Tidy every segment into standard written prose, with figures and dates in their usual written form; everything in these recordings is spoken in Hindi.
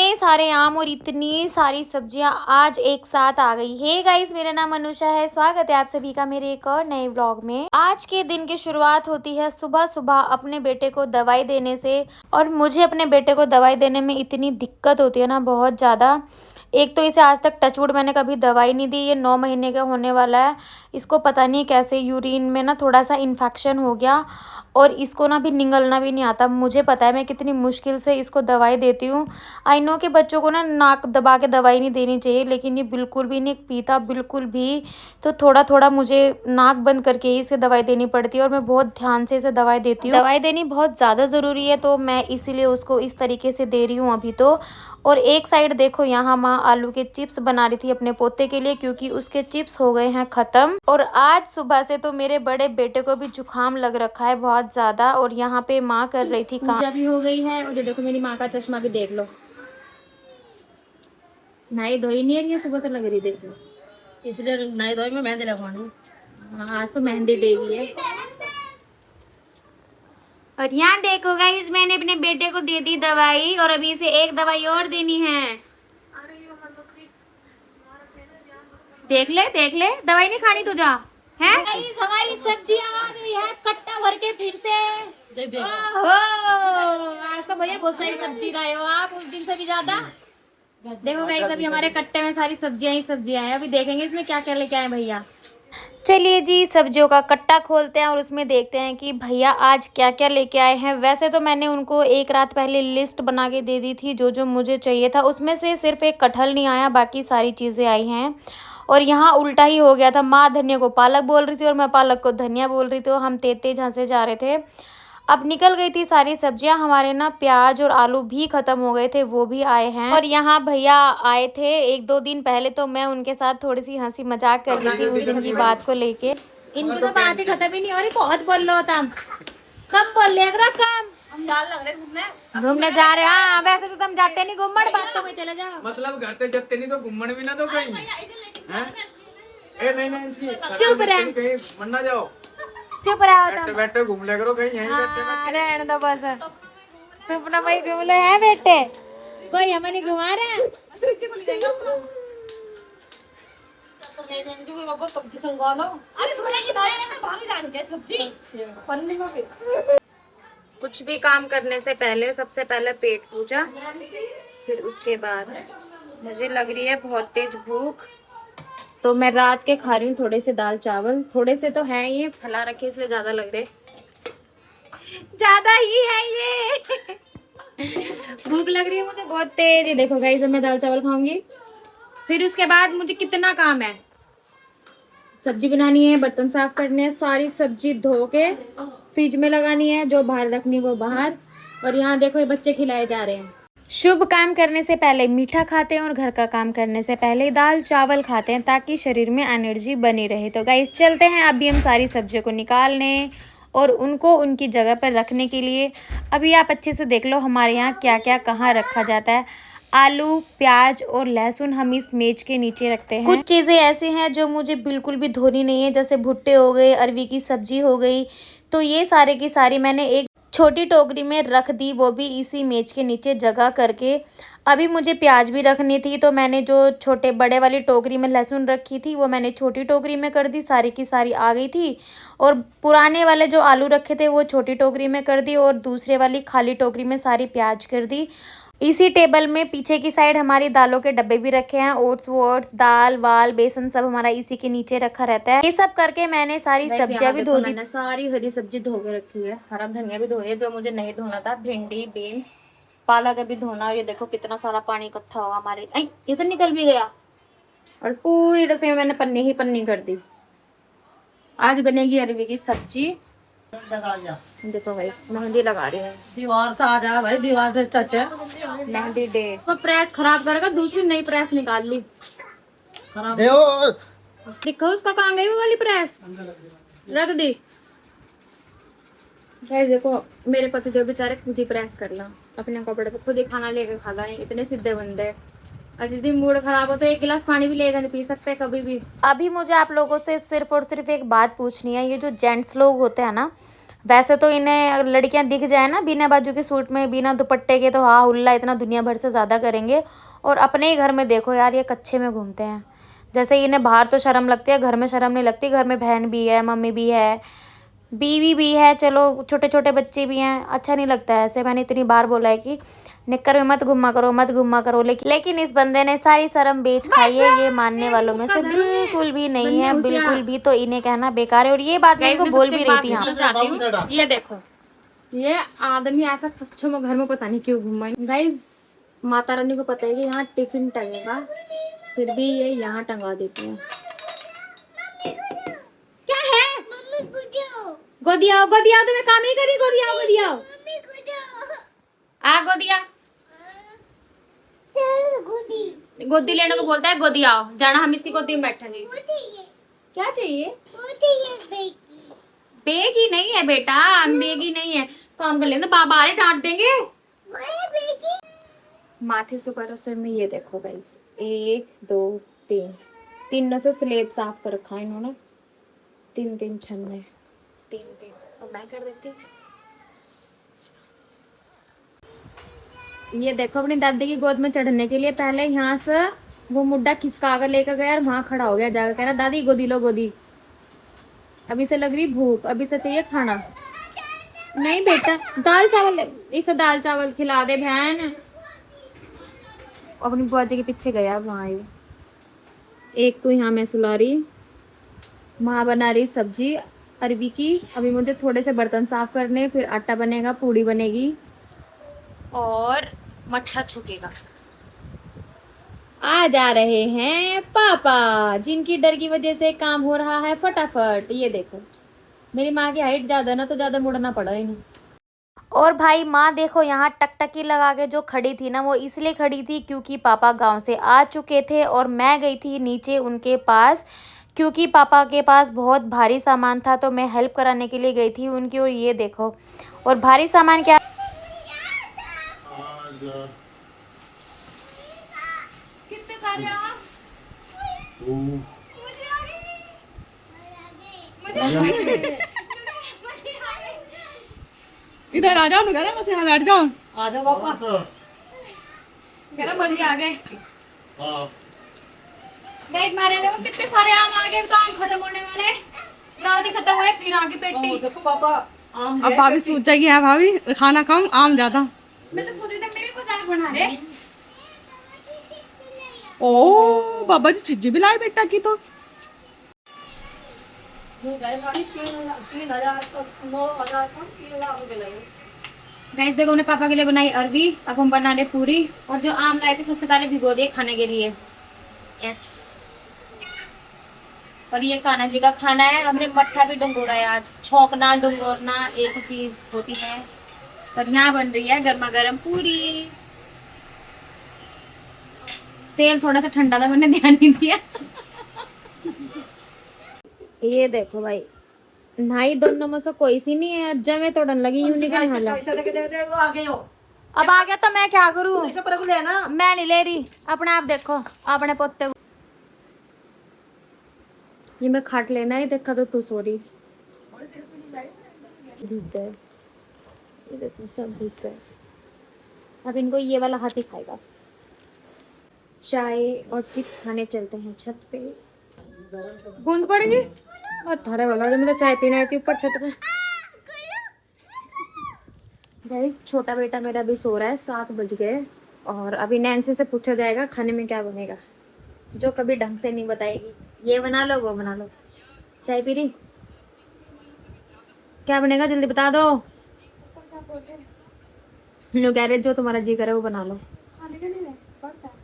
इतने सारे आम और इतनी सारी सब्जियां आज एक साथ आ गई। हे गाइस, मेरा नाम अनुषा है। स्वागत है आप सभी का मेरे एक और नए व्लॉग में। आज के दिन की शुरुआत होती है सुबह सुबह अपने बेटे को दवाई देने से। और मुझे अपने बेटे को दवाई देने में इतनी दिक्कत होती है ना, बहुत ज़्यादा। एक तो इसे आज तक टचवुड मैंने कभी दवाई नहीं दी। ये 9 महीने का होने वाला है। इसको पता नहीं कैसे यूरिन में ना थोड़ा सा इन्फेक्शन हो गया और इसको ना भी निगलना भी नहीं आता। मुझे पता है मैं कितनी मुश्किल से इसको दवाई देती हूँ। आई नो कि बच्चों को ना नाक दबा के दवाई नहीं देनी चाहिए, लेकिन ये बिल्कुल भी नहीं पीता, बिल्कुल भी। तो थोड़ा थोड़ा मुझे नाक बंद करके ही इसे दवाई देनी पड़ती है और मैं बहुत ध्यान से इसे दवाई देती हूँ। दवाई देनी बहुत ज़्यादा ज़रूरी है, तो मैं इसीलिए उसको इस तरीके से दे रही हूँ अभी तो। और एक साइड देखो, यहाँ माँ आलू के चिप्स बना रही थी अपने पोते के लिए, क्योंकि उसके चिप्स हो गए हैं ख़त्म। और आज सुबह से तो मेरे बड़े बेटे को भी जुकाम लग रखा है बहुत ज़्यादा। और यहाँ पे माँ कर रही थी काम। पूजा भी हो गई है और ये देखो मेरी माँ का चश्मा भी देख लो। नहाई धोई नहीं है ये सुबह तो लग रही, देख लो। इसलिए नई धोई में मेहंदी लगवानी। हाँ, आज तो मेहंदी डे भी है। और यहाँ देखो गाइस, मैंने अपने बेटे को दे दी दवाई और अभी इसे एक दवाई और देनी है। देख ले दवाई नहीं खानी तुझा है। गाइस, हमारी सब्जियां आ गई है कट्टा भर के फिर से। ओहो, आज तो भैया बहुत सारी सब्जी लाए हो आप, उस दिन से भी ज्यादा। देखो गाइस, अभी हमारे कट्टे में सारी सब्जियां ही सब्जियां हैं। अभी देखेंगे इसमें क्या क्या लेके आए भैया। चलिए जी, सब्जियों का कट्टा खोलते हैं और उसमें देखते हैं कि भैया आज क्या क्या लेके आए हैं। वैसे तो मैंने उनको एक रात पहले लिस्ट बना के दे दी थी जो जो मुझे चाहिए था। उसमें से सिर्फ एक कटहल नहीं आया, बाकी सारी चीज़ें आई हैं। और यहाँ उल्टा ही हो गया था, माँ धनिया को पालक बोल रही थी और मैं पालक को धनिया बोल रही थी। हम तेज हंसे जा रहे थे। अब निकल गई थी सारी सब्जियां। हमारे ना प्याज और आलू भी खत्म हो गए थे, वो भी आए हैं। और यहाँ भैया आए थे 1-2 दिन पहले, तो मैं उनके साथ थोड़ी सी हंसी मजाक कर रही थी उस दिन की बात को लेके। इनकी तो बात ही खत्म ही नहीं हो रही। बहुत बोल लो तुम, कम बोल लिया करो, कम। हम लाल लग रहे घूमने जा रहे हैं। हाँ, वैसे तो तुम जाते नहीं घूमने, बातों में चले जाओ। मतलब घर पे जब नहीं तो घूमने भी ना तो कहीं हैं? ए नहीं चुप रह, कहीं मन ना जाओ। चुप रहो तुम। बैठे घूम लिया करो कहीं यहीं बैठे। रहने दो बस, चुप ना भाई, घूम लो है बेटे, कोई हमें नहीं घुमा रहा है। सब्जी संगवा लो। अरे थोड़ा की नया से भाग जाने के सब्जी पन्नी में भी। कुछ भी काम करने से पहले सबसे पहले पेट पूजा, फिर उसके बाद मुझे लग रही है बहुत तेज भूख, तो मैं रात के खा रही हूँ थोड़े से दाल चावल। थोड़े से तो हैं, ये फैला रखे इसलिए ज्यादा लग रहे, ज्यादा ही है ये। भूख लग रही है मुझे बहुत तेज। ये देखो गाइस, मैं दाल चावल खाऊंगी। फिर उसके बाद मुझे कितना काम है, सब्जी बनानी है, बर्तन साफ करने हैं, सारी सब्जी धो के फ्रिज में लगानी है, जो बाहर रखनी वो बाहर। और यहाँ देखो ये बच्चे खिलाए जा रहे हैं। शुभ काम करने से पहले मीठा खाते हैं और घर का काम करने से पहले दाल चावल खाते हैं, ताकि शरीर में एनर्जी बनी रहे। तो गाइस चलते हैं अभी हम सारी सब्जियों को निकालने और उनको उनकी जगह पर रखने के लिए। अभी आप अच्छे से देख लो हमारे यहाँ क्या क्या कहाँ रखा जाता है। आलू, प्याज और लहसुन हम इस मेज के नीचे रखते हैं। कुछ चीज़ें ऐसी हैं जो मुझे बिल्कुल भी धोनी नहीं है, जैसे भुट्टे हो गए, अरवी की सब्जी हो गई, तो ये सारे की सारी मैंने एक छोटी टोकरी में रख दी, वो भी इसी मेज के नीचे जगह करके। अभी मुझे प्याज भी रखनी थी, तो मैंने जो छोटे बड़े वाली टोकरी में लहसुन रखी थी वो मैंने छोटी टोकरी में कर दी, सारी की सारी आ गई थी। और पुराने वाले जो आलू रखे थे वो छोटी टोकरी में कर दी और दूसरे वाली खाली टोकरी में सारी प्याज कर दी। इसी टेबल में पीछे की साइड हमारी दालों के डब्बे भी रखे हैं, ओट्स वोट्स, दाल वाल, बेसन सब हमारा इसी के नीचे रखा रहता है। ये सब करके मैंने सारी सब्जियां भी धो दी। मैंने सारी हरी सब्जी धो के रखी है, हरा धनिया भी धो दिया जो मुझे नहीं धोना था, भिंडी, बीन, पालक अभी धोना। और ये देखो कितना सारा पानी इकट्ठा होगा हमारे। ये तो निकल भी गया। और पूरी रसोई में मैंने पन्नी ही पन्नी कर दी। आज बनेगी अरवी की सब्जी। देखो भाई मेहंदी लगा रहे हैं, दीवार से आ जा भाई, दीवार से टच है। मेहंदी डे तो प्रेस खराब करेगा, दूसरी नई प्रेस निकाल ली। देखो उसका कहाँ गई वो वाली प्रेस, रख दी। देखो मेरे पति देव बेचारे खुद ही प्रेस कर ला, अपने कपड़े पे खुद ही खाना लेके खा ला, इतने सीधे बंदे। और जिस दिन मूड खराब हो तो एक गिलास पानी भी लेकर नहीं पी सकते कभी भी। अभी मुझे आप लोगों से सिर्फ और सिर्फ एक बात पूछनी है। ये जो जेंट्स लोग होते हैं ना, वैसे तो इन्हें लड़कियां दिख जाए ना बिना बाजू के सूट में बिना दुपट्टे के तो हाँ हुल्ला इतना दुनिया भर से ज़्यादा करेंगे। और अपने ही घर में देखो यार ये कच्छे में घूमते हैं। जैसे इन्हें बाहर तो शर्म लगती है, घर में शर्म नहीं लगती। घर में बहन भी है, मम्मी भी है, बीवी भी है, चलो छोटे छोटे बच्चे भी हैं, अच्छा नहीं लगता है ऐसे। मैंने इतनी बार बोला है कि निक्कर में मत घुमा करो, मत घुमा करो, लेकिन इस बंदे ने सारी शर्म बेच खाई है। ये मानने वालों में से बिल्कुल भी नहीं है, बिल्कुल भी। तो इन्हें कहना बेकार है। और ये बात मैं इनको बोल भी रही थी यहाँ। ये देखो ये आदमी ऐसा कच्छों में घर में पता नहीं क्यों घूमा। गाइस माता रानी को पता है कि यहाँ टिफिन टंगेगा, फिर भी ये यहाँ टंगा देती है। क्या है? गोदी आओ, गोदी आओ, तुम्हें काम नहीं करी, गोदी आओ, गोदी आओ, आ गोदी आ। गोदी लेने को बोलता है, गोदी आओ, जाना हम इसकी गोदी में बैठेंगे। क्या चाहिए? बेगी नहीं है बेटा, बेगी नहीं है, काम कर लेंगे, बाबा आ रहे डांट देंगे। माथे से ऊपर रसोई में ये देखो गाइस, 1 2 3 तीनों से स्लेब साफ कर रखा है इन्होंने। 3 छन्ने, 3 और मैं कर देती। ये देखो अपनी दादी की गोद में चढ़ने के लिए पहले यहाँ से वो मुड्डा खिसका कर लेकर गया और वहां खड़ा हो गया, जाकर कह रहा दादी गोदी लो गोदी। अभी से लग रही भूख, अभी से चाहिए खाना। नहीं बेटा दाल चावल, इसे दाल चावल खिला दे बहन। अपनी बुआ जी के पीछे गया वहां। एक तो यहाँ मैं सुला रही, माँ बना रही सब्जी अरबी की। अभी मुझे थोड़े से बर्तन साफ करने, फिर आटा बनेगा, पूड़ी बनेगी और मट्ठा छुकेगा। आ जा रहे हैं पापा, जिनकी डर की वजह से काम हो रहा है फटाफट। ये देखो मेरी माँ की हाइट ज्यादा ना, तो ज्यादा मुड़ना पड़ा इन्हें। और भाई माँ देखो यहाँ टकटकी लगा के जो खड़ी थी ना, वो इसलिए खड़ी थी क्योंकि पापा गांव से आ चुके थे और मैं गई थी नीचे उनके पास, क्योंकि पापा के पास बहुत भारी सामान था, तो मैं हेल्प कराने के लिए गई थी उनकी। और ये देखो, और भारी सामान क्या, किसके सारे आप? इधर आ जाओ ना, बस यहाँ बैठ जाओ। आ जाओ पापा। बढ़िया आ गए। देख मारे कितने सारे आम आ गए, तो आम खत्म होने वाले, रात ही खत्म हुए, फिर आगे पेटी। देखो पापा आम अब भाभी सोच जाएगी है भाभी खाना कम आम ज्यादा। मैं तो सोच रही थी मेरे को ज्यादा बना रहे। ओ बाबा जी चीजी भी लाए बेटा की तो। गाइस देखो हमने पापा के लिए बनाई अरबी, अब हम बना रहे पूरी। और जो आम लाए थे सबसे पहले भिगो दिए खाने के लिए। यस, और ये कान्हा जी का खाना है। हमने मट्ठा भी डंगोरा है आज। छौंकना डंगोरना एक चीज होती है। और यहाँ बन रही है गर्मा गर्म पूरी। तेल थोड़ा सा ठंडा था, मैंने ध्यान नहीं दिया। ये देखो भाई, नाई दोनों में से कोई सी नहीं है, जमे तोड़न लगी यूं नहीं हाला। अब आ गया तो मैं क्या करूं? मैं नहीं ले रही, अपने आप देखो अपने पोते। ये मैं खाट लेना ही देखा तो तू सो रही। ये देखो सब भीग गए। अब इनको ये वाला हाथ ही खाएगा। चाय और चिप्स खाने चलते हैं छत पे। बूंद पड़ेगी और थारे वाला, जब मैं तो चाय पीने आई थी ऊपर छत पे। गाइस छोटा बेटा मेरा भी सो रहा है, 7 बज गए। और अभी नैन्सी से पूछा जाएगा खाने में क्या बनेगा, जो कभी ढंग से नहीं बताएगी। ये बना लो वो बना लो। चाय पी रही, क्या बनेगा जल्दी बता दो। नो कह रहे जो तुम्हारा जी करे वो बना लो।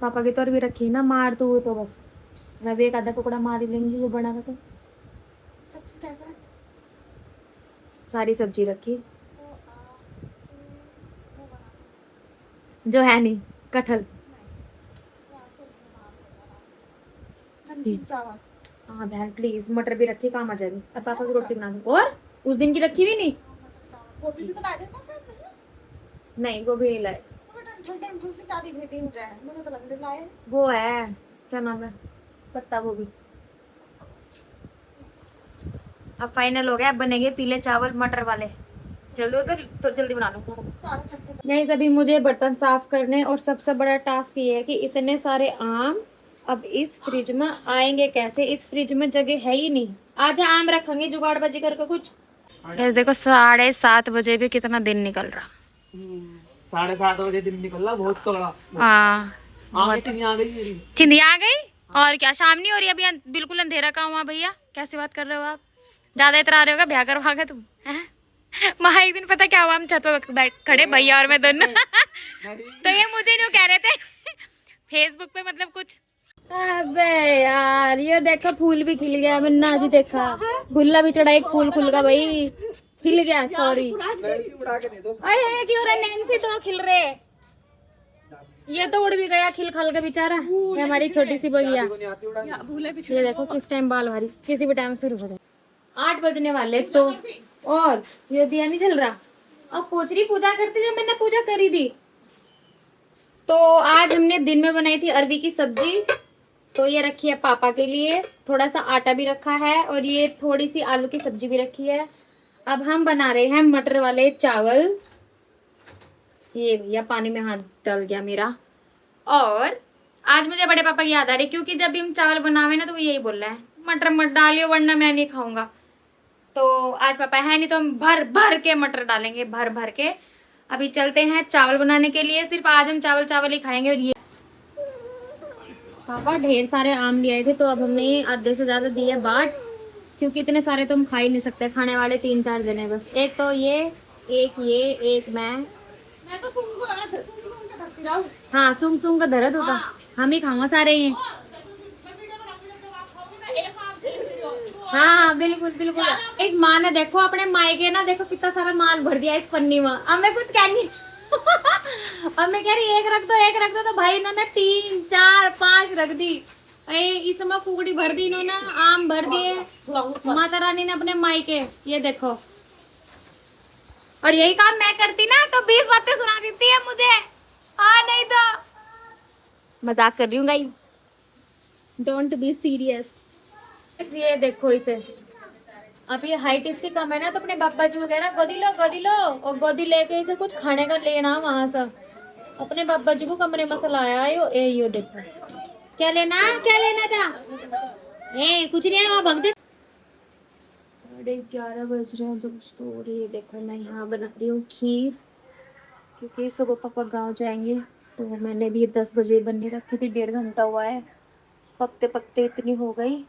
पापा की तो अरबी रखी ना, मार तू तो बस मैं भी एक आधा टुकड़ा मार ही लेंगी वो बना तो। सब्जी क्या है? सारी सब्जी रखी जो है नहीं, कटहल हाँ बहन प्लीज। मटर भी रखी, काम आ जाएगी। अब पापा की रोटी बना दो। और उस दिन की रखी भी नहीं, गोभी भी तो लाए थे ना नहीं गोभी नहीं लाए। से क्या दिख रही थी मुझे, मुझे तो लग रहा है वो है क्या नाम है, पत्ता गोभी। अब फाइनल हो गया, अब बनेंगे पीले चावल मटर वाले। जल्दी तो जल्दी बना लो। नहीं, अभी मुझे बर्तन साफ करने, और सबसे बड़ा टास्क ये है कि इतने सारे आम अब इस फ्रिज में आएंगे कैसे? इस फ्रिज में जगह है ही नहीं। आज आम रखेंगे जुगाड़बाजी करके कुछ। ये देखो 7:30 बजे भी कितना दिन निकल रहा। 7:30 बजे दिन निकल रहा, बहुत तगड़ा। हाँ, चिड़िया आ गई मेरी। चिंदिया आ गई। और क्या, शाम नहीं हो रही अभी? बिल्कुल अंधेरा कहाँ हुआ भैया? कैसी बात कर रहे हो आप? ज्यादा इतरा रहे होगा, ब्याह करवा के तुम हैं? वहाँ एक दिन पता क्या हुआ, हम छत पे बैठ खड़े भैया और मैं दोनों तो ये मुझे जो कह रहे थे फेसबुक पे मतलब कुछ। अबे यार, ये देखो फूल भी खिल गया। मैंने आज ही देखा, भुल्ला भी चढ़ा, एक फूल खुल गया भाई, खिल गया। सॉरी, अरे क्यों रे नैन्सी, तो खिल रहे, ये तो उड़ भी गया खिल खल के बेचारा। ये हमारी छोटी सी बगिया, ये देखो किस टाइम बाल भारी, किसी भी टाइम से रुक जाए। 8 बजने वाले तो, और ये दिया नहीं जल रहा। अब पोचरी पूजा करती, जब मैंने पूजा करी थी। तो आज हमने दिन में बनाई थी अरवी की सब्जी, तो ये रखी है पापा के लिए, थोड़ा सा आटा भी रखा है, और ये थोड़ी सी आलू की सब्जी भी रखी है। अब हम बना रहे हैं मटर वाले चावल। ये भैया पानी में हाथ डाल गया मेरा। और आज मुझे बड़े पापा की याद आ रही, क्योंकि जब भी हम चावल बनावे ना तो वो यही बोल रहा है, मटर मत डालियो वरना मैं नहीं खाऊंगा। तो आज पापा है नहीं, तो हम भर भर के मटर डालेंगे, भर भर के। अभी चलते हैं चावल बनाने के लिए। सिर्फ आज हम चावल चावल ही खाएंगे। और ये पापा ढेर सारे आम ले आए थे, तो अब हमने आधे से ज्यादा दिए बाट, क्योंकि इतने सारे तो हम खा ही नहीं सकते, खाने वाले 3-4 जने बस। एक तो ये, एक मैं तो सुन हाँ, सुम सुम का दर्द होता, हम ही खाऊंगा सारे ये। हाँ बिल्कुल बिल्कुल। एक माँ ने देखो अपने मायके ना, देखो कितना सारा माल भर दिया इस पन्नी में। अब मैं कुछ कह नहीं अब मैं कह रही एक रख दो, तो भाई इन्होंने 3, 4, 5 रख दी। इसमें कुकड़ी भर दी इन्होंने, आम भर दिए माता रानी ने अपने मायके। ये देखो, और यही काम मैं करती ना तो 20 बातें सुना देती है मुझे। हाँ, नहीं तो मजाक कर रही हूँ गाइस, डोंट बी सीरियस। ये देखो इसे, अब ये हाइट इसकी कम है ना, तो अपने पापा जी को कह रहा गोदी लो, और गोदी लेके इसे कुछ खाने का लेना वहां से। अपने पापा जी को कमरे में लाया है। यो देखो, क्या लेना था? कुछ नहीं है, वहाँ भाग दे। 11:30 बज रहे हैं दोस्तों, और ये देखो मैं यहाँ बना रही हूँ खीर, क्योंकि सुबह पापा गांव जाएंगे। तो मैंने भी 10 बजे बनने रखी थी, 1.5 घंटा हुआ है, पकते पकते इतनी हो गई।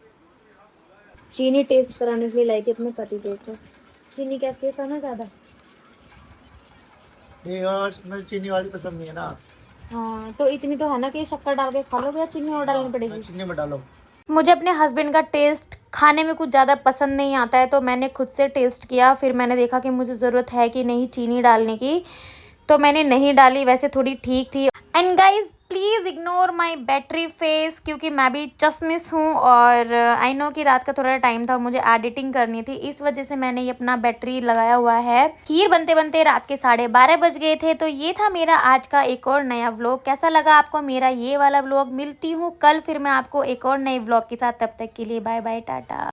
चीनी टेस्ट कराने के लिए लाई थी अपने पति देव को। चीनी कैसी है, खाना ज़्यादा? नहीं यार, मुझे चीनी वाली पसंद नहीं है ना। हाँ, तो इतनी तो है ना कि शक्कर डाल के खा लोगे, या चीनी और डालनी पड़ेगी? चीनी में डालो। मुझे अपने हस्बैंड का टेस्ट खाने में कुछ ज़्यादा पसंद नहीं आता है, तो मैंने खुद से टेस्ट किया, फिर मैंने देखा कि मुझे ज़रूरत है कि नहीं चीनी डालने की, तो मैंने नहीं डाली। वैसे थोड़ी ठीक थी। And guys please ignore my battery face, क्योंकि मैं भी चश्मिश हूँ, और आई नो कि रात का थोड़ा टाइम था, मुझे एडिटिंग करनी थी, इस वजह से मैंने ये अपना बैटरी लगाया हुआ है। खीर बनते बनते रात के 12:30 बज गए थे। तो ये था मेरा आज का एक और नया व्लॉग। कैसा लगा आपको मेरा ये वाला व्लॉग? मिलती हूँ कल फिर मैं आपको एक और नए व्लॉग के साथ, तब तक के लिए बाय बाय, टाटा।